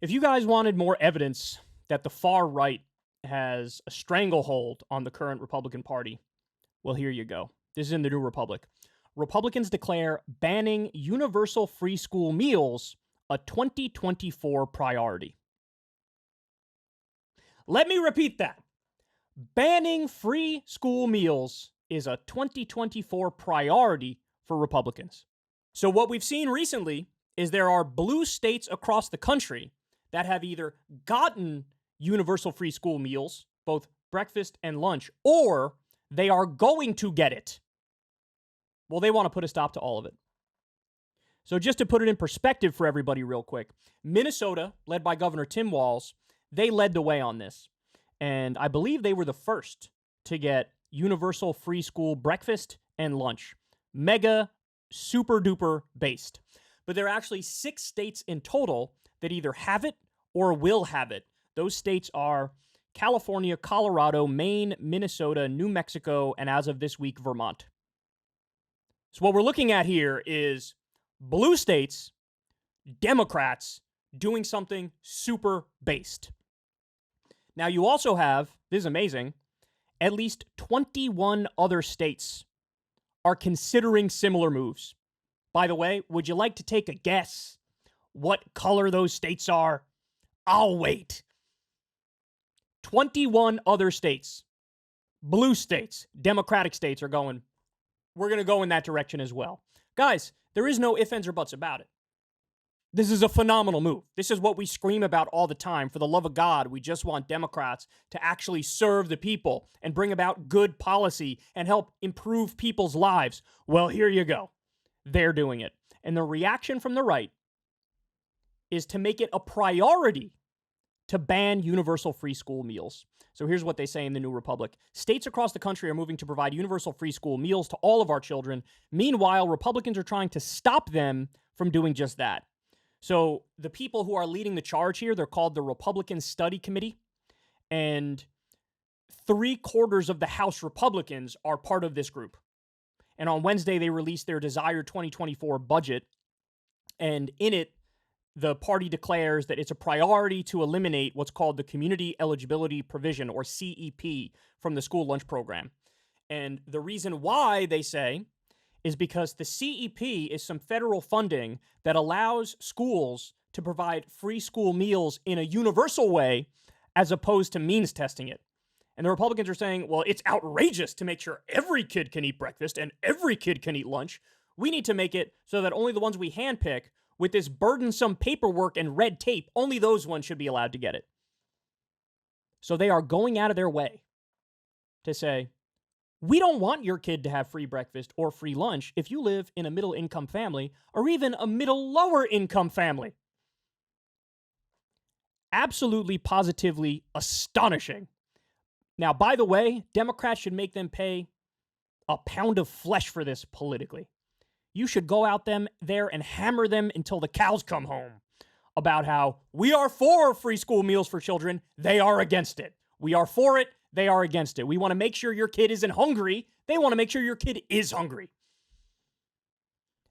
If you guys wanted more evidence that the far right has a stranglehold on the current Republican Party, well, here you go. This is in the New Republic. Republicans declare banning universal free school meals a 2024 priority. Let me repeat that. Banning free school meals is a 2024 priority for Republicans. So what we've seen recently is there are blue states across the country that have either gotten universal free school meals, both breakfast and lunch, or they are going to get it. Well, they want to put a stop to all of it. So just to put it in perspective for everybody real quick, Minnesota, led by Governor Tim Walz, they led the way on this. And I believe they were the first to get universal free school breakfast and lunch. Mega, super duper based. But there are actually 6 states in total that either have it or will have it. Those states are California, Colorado, Maine, Minnesota, New Mexico, and as of this week, Vermont. So what we're looking at here is blue states, Democrats, doing something super based. Now you also have, this is amazing, at least 21 other states are considering similar moves. By the way, would you like to take a guess what color those states are? I'll wait. 21 other states, blue states, Democratic states are going, we're going to go in that direction as well. Guys, there is no ifs, ands, or buts about it. This is a phenomenal move. This is what we scream about all the time. For the love of God, we just want Democrats to actually serve the people and bring about good policy and help improve people's lives. Well, here you go. They're doing it. And the reaction from the right is to make it a priority to ban universal free school meals. So here's what they say in the New Republic. States across the country are moving to provide universal free school meals to all of our children. Meanwhile, Republicans are trying to stop them from doing just that. So the people who are leading the charge here, they're called the Republican Study Committee, and 3/4 of the House Republicans are part of this group. And on Wednesday, they released their desired 2024 budget, and in it, the party declares that it's a priority to eliminate what's called the Community Eligibility Provision, or CEP, from the school lunch program. And the reason why, they say, is because the CEP is some federal funding that allows schools to provide free school meals in a universal way as opposed to means testing it. And the Republicans are saying, well, it's outrageous to make sure every kid can eat breakfast and every kid can eat lunch. We need to make it so that only the ones we handpick with this burdensome paperwork and red tape, only those ones should be allowed to get it. So they are going out of their way to say, we don't want your kid to have free breakfast or free lunch if you live in a middle-income family or even a middle-lower-income family. Absolutely, positively astonishing. Now, by the way, Democrats should make them pay a pound of flesh for this politically. You should go out there and hammer them until the cows come home about how we are for free school meals for children. They are against it. We are for it. They are against it. We want to make sure your kid isn't hungry. They want to make sure your kid is hungry.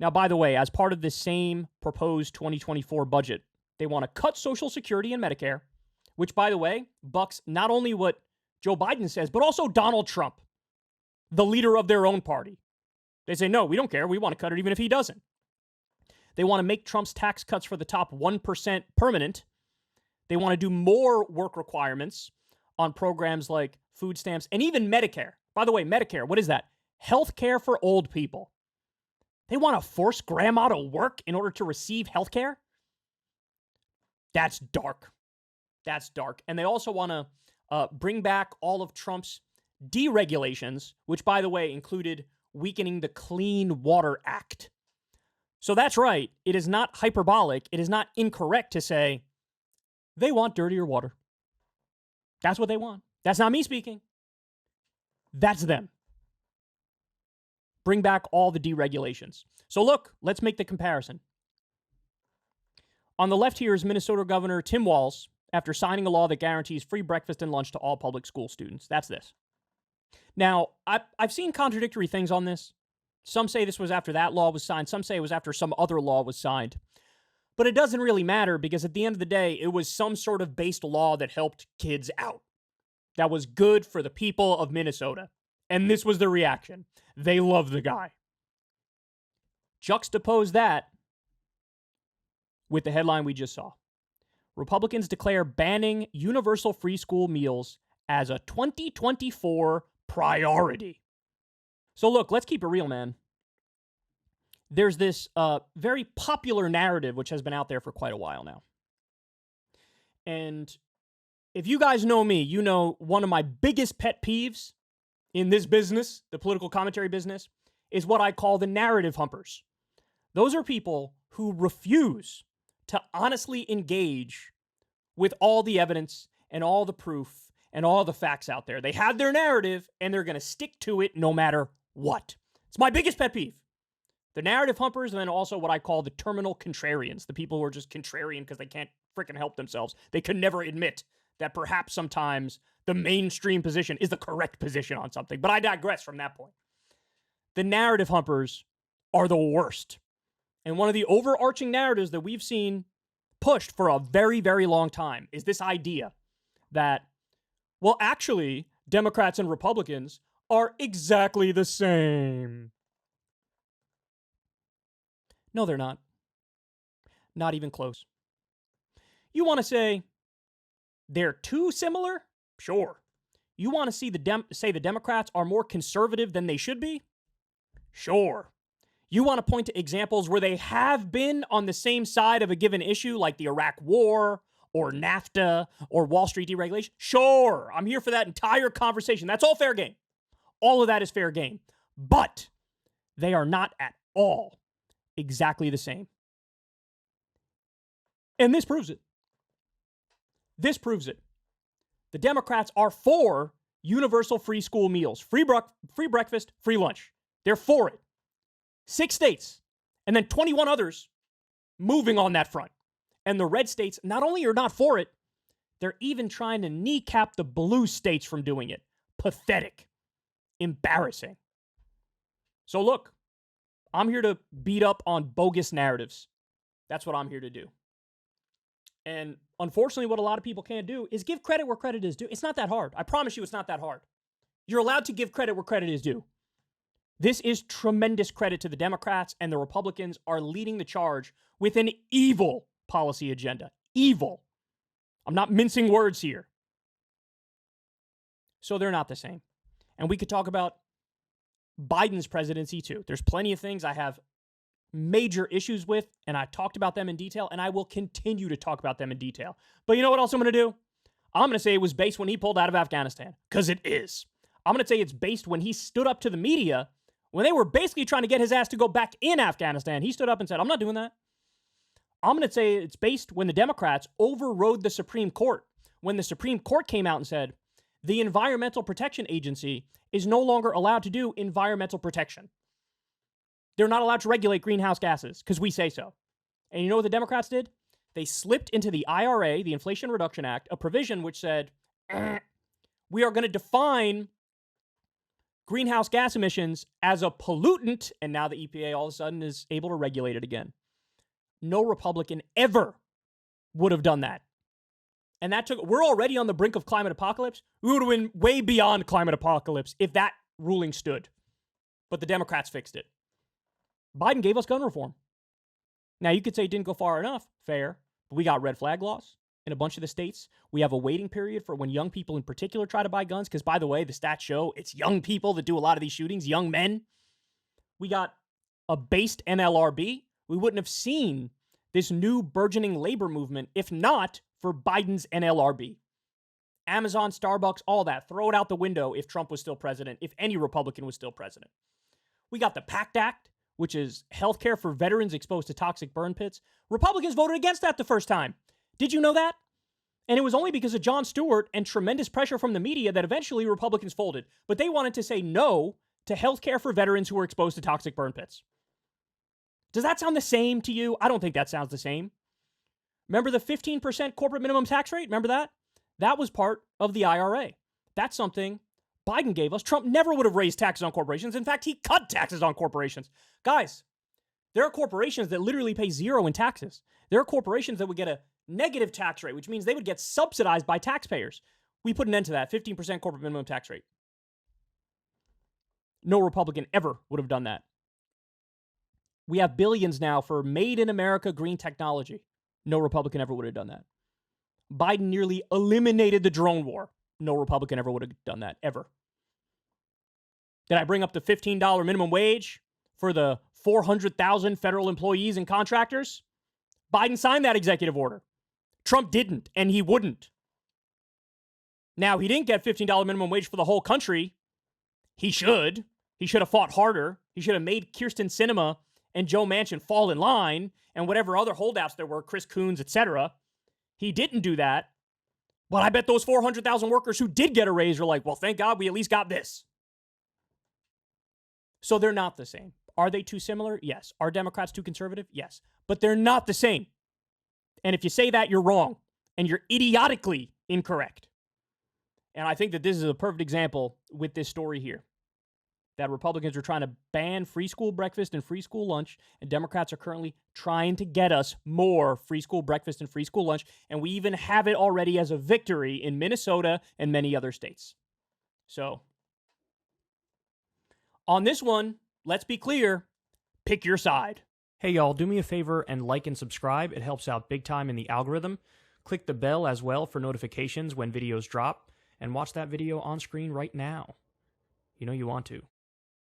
Now, by the way, as part of this same proposed 2024 budget, they want to cut Social Security and Medicare, which, by the way, bucks not only what Joe Biden says, but also Donald Trump, the leader of their own party. They say, no, we don't care. We want to cut it even if he doesn't. They want to make Trump's tax cuts for the top 1% permanent. They want to do more work requirements on programs like food stamps and even Medicare. By the way, Medicare, what is that? Health care for old people. They want to force grandma to work in order to receive health care? That's dark. That's dark. And they also want to bring back all of Trump's deregulations, which, by the way, included weakening the Clean Water Act. So that's right. It is not hyperbolic. It is not incorrect to say they want dirtier water. That's what they want. That's not me speaking. That's them. Bring back all the deregulations. So look, let's make the comparison. On the left here is Minnesota Governor Tim Walz after signing a law that guarantees free breakfast and lunch to all public school students. That's this. Now, I've seen contradictory things on this. Some say this was after that law was signed. Some say it was after some other law was signed. But it doesn't really matter because at the end of the day, it was some sort of based law that helped kids out. That was good for the people of Minnesota. And this was the reaction. They love the guy. Juxtapose that with the headline we just saw. Republicans declare banning universal free school meals as a 2024 priority. So look, let's keep it real, man. There's this very popular narrative which has been out there for quite a while now. And if you guys know me, you know one of my biggest pet peeves in this business, the political commentary business, is what I call the narrative humpers. Those are people who refuse to honestly engage with all the evidence and all the proof and all the facts out there. They have their narrative and they're going to stick to it no matter what. It's my biggest pet peeve. The narrative humpers, and then also what I call the terminal contrarians, the people who are just contrarian because they can't freaking help themselves. They can never admit that perhaps sometimes the mainstream position is the correct position on something. But I digress from that point. The narrative humpers are the worst. And one of the overarching narratives that we've seen pushed for a very, very long time is this idea that, well, actually, Democrats and Republicans are exactly the same. No, they're not. Not even close. You want to say they're too similar? Sure. You want to see say the Democrats are more conservative than they should be? Sure. You want to point to examples where they have been on the same side of a given issue, like the Iraq War or NAFTA or Wall Street deregulation? Sure. I'm here for that entire conversation. That's all fair game. All of that is fair game. But they are not at all exactly the same. And this proves it. This proves it. The Democrats are for universal free school meals, free breakfast, free lunch. They're for it. 6 states, and then 21 others moving on that front. And the red states not only are not for it, they're even trying to kneecap the blue states from doing it. Pathetic. Embarrassing. So look, I'm here to beat up on bogus narratives. That's what I'm here to do. And unfortunately, what a lot of people can't do is give credit where credit is due. It's not that hard. I promise you it's not that hard. You're allowed to give credit where credit is due. This is tremendous credit to the Democrats, and the Republicans are leading the charge with an evil policy agenda. Evil. I'm not mincing words here. So they're not the same. And we could talk about Biden's presidency too. There's plenty of things I have major issues with, and I talked about them in detail, and I will continue to talk about them in detail. But you know what else I'm going to do? I'm going to say it was based when he pulled out of Afghanistan, because it is. I'm going to say it's based when he stood up to the media when they were basically trying to get his ass to go back in Afghanistan. He stood up and said, I'm not doing that. I'm going to say it's based when the Democrats overrode the Supreme Court. When the Supreme Court came out and said, the Environmental Protection Agency is no longer allowed to do environmental protection. They're not allowed to regulate greenhouse gases because we say so. And you know what the Democrats did? They slipped into the IRA, the Inflation Reduction Act, a provision which said, we are going to define greenhouse gas emissions as a pollutant, and now the EPA all of a sudden is able to regulate it again. No Republican ever would have done that. And we're already on the brink of climate apocalypse. We would have been way beyond climate apocalypse if that ruling stood. But the Democrats fixed it. Biden gave us gun reform. Now, you could say it didn't go far enough. Fair. But we got red flag laws in a bunch of the states. We have a waiting period for when young people in particular try to buy guns. Because, by the way, the stats show it's young people that do a lot of these shootings, young men. We got a based NLRB. We wouldn't have seen this new burgeoning labor movement if not for Biden's NLRB. Amazon, Starbucks, all that. Throw it out the window if Trump was still president, if any Republican was still president. We got the PACT Act, which is healthcare for veterans exposed to toxic burn pits. Republicans voted against that the first time. Did you know that? And it was only because of Jon Stewart and tremendous pressure from the media that eventually Republicans folded. But they wanted to say no to healthcare for veterans who were exposed to toxic burn pits. Does that sound the same to you? I don't think that sounds the same. Remember the 15% corporate minimum tax rate? Remember that? That was part of the IRA. That's something Biden gave us. Trump never would have raised taxes on corporations. In fact, he cut taxes on corporations. Guys, There are corporations that literally pay zero in taxes. There are corporations that would get a negative tax rate, which means they would get subsidized by taxpayers. We put an end to that. 15% corporate minimum tax rate. No Republican ever would have done that. We have billions now for made in America green technology. No Republican ever would have done that. Biden nearly eliminated the drone war. No Republican ever would have done that, ever. Did I bring up the $15 minimum wage for the 400,000 federal employees and contractors? Biden signed that executive order. Trump didn't, and he wouldn't. Now, he didn't get $15 minimum wage for the whole country. He should. He should have fought harder. He should have made Kyrsten Sinema and Joe Manchin fall in line, and whatever other holdouts there were, Chris Coons, etc. He didn't do that. But I bet those 400,000 workers who did get a raise are like, well, thank God we at least got this. So they're not the same. Are they too similar? Yes. Are Democrats too conservative? Yes. But they're not the same. And if you say that, you're wrong. And you're idiotically incorrect. And I think that this is a perfect example with this story here. That Republicans are trying to ban free school breakfast and free school lunch, and Democrats are currently trying to get us more free school breakfast and free school lunch, and we even have it already as a victory in Minnesota and many other states. So, on this one, let's be clear, pick your side. Hey y'all, do me a favor and like and subscribe. It helps out big time in the algorithm. Click the bell as well for notifications when videos drop, and watch that video on screen right now. You know you want to.